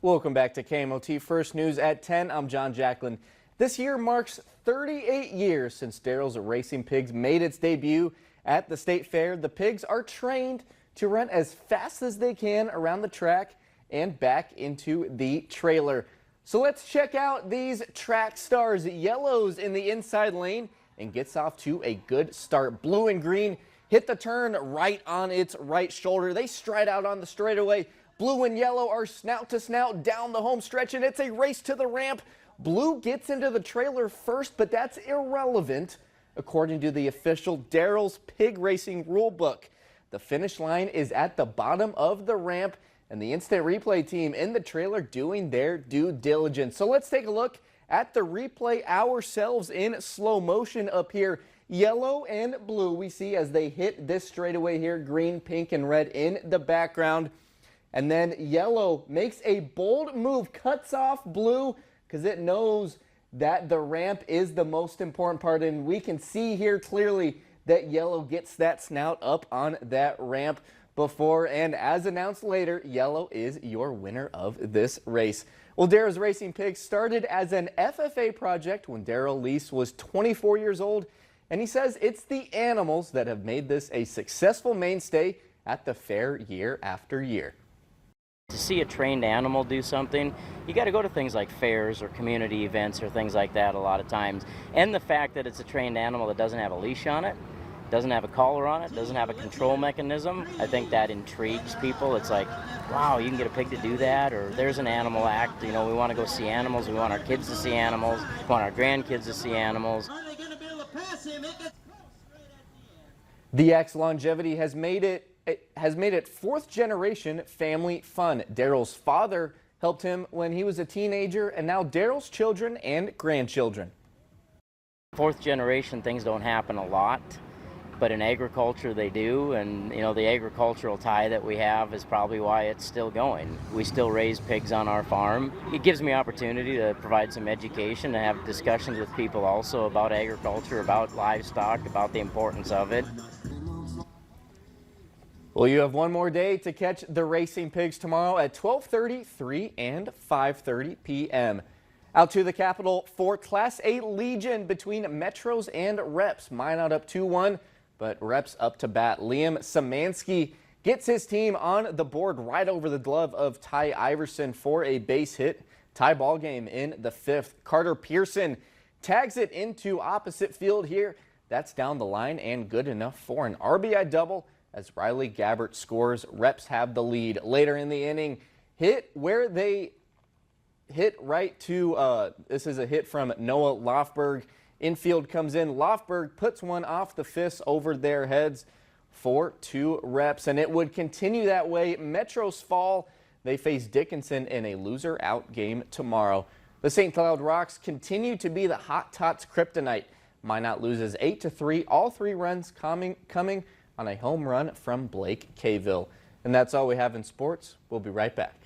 Welcome back to KMOT First News at 10. I'm John Jacklin. This year marks 38 years since Daryl's Racing Pigs made its debut at the State Fair. The pigs are trained to run as fast as they can around the track and back into the trailer. So let's check out these track stars. Yellow's in the inside lane and gets off to a good start. Blue and green hit the turn right on its right shoulder. They stride out on the straightaway. Blue and yellow are snout to snout down the home stretch, and it's a race to the ramp. Blue gets into the trailer first, but that's irrelevant according to the official Daryl's Pig Racing rulebook. The finish line is at the bottom of the ramp, and the instant replay team in the trailer doing their due diligence. So let's take a look at the replay ourselves in slow motion up here. Yellow and blue we see as they hit this straightaway here, green, pink, and red in the background. And then yellow makes a bold move, cuts off blue because it knows that the ramp is the most important part. And we can see here clearly that yellow gets that snout up on that ramp before. And as announced later, yellow is your winner of this race. Well, Daryl's Racing Pigs started as an FFA project when Daryl Lease was 24 years old. And he says it's the animals that have made this a successful mainstay at the fair year after year. To see a trained animal do something, you got to go to things like fairs or community events or things like that a lot of times. And the fact that it's a trained animal that doesn't have a leash on it, doesn't have a collar on it, doesn't have a control mechanism, I think that intrigues people. It's like, wow, you can get a pig to do that, or there's an animal act. You know, we want to go see animals. We want our kids to see animals. We want our grandkids to see animals. The X Longevity has made it fourth generation family fun. Daryl's father helped him when he was a teenager, and now Daryl's children and grandchildren. Fourth generation things don't happen a lot, but in agriculture they do, and you know, the agricultural tie that we have is probably why it's still going. We still raise pigs on our farm. It gives me opportunity to provide some education and have discussions with people also about agriculture, about livestock, about the importance of it. Well, you have one more day to catch the Racing Pigs tomorrow at 12:30, 3, and 5:30 p.m. Out to the Capitol for Class A Legion between Metros and Reps. Minot up 2-1, but Reps up to bat. Liam Samansky gets his team on the board right over the glove of Ty Iverson for a base hit. Tie ball game in the fifth. Carter Pearson tags it into opposite field here. That's down the line and good enough for an RBI double. As Riley Gabbert scores, Reps have the lead. Later in the inning, hit where they hit right to, this is a hit from Noah Lofberg. Infield comes in. Lofberg puts one off the fists over their heads for 2 Reps, and it would continue that way. Metros fall. They face Dickinson in a loser out game tomorrow. The St. Cloud Rocks continue to be the Hot Tots kryptonite. Minot loses 8-3. All 3 runs coming on a home run from Blake Cavill. And that's all we have in sports. We'll be right back.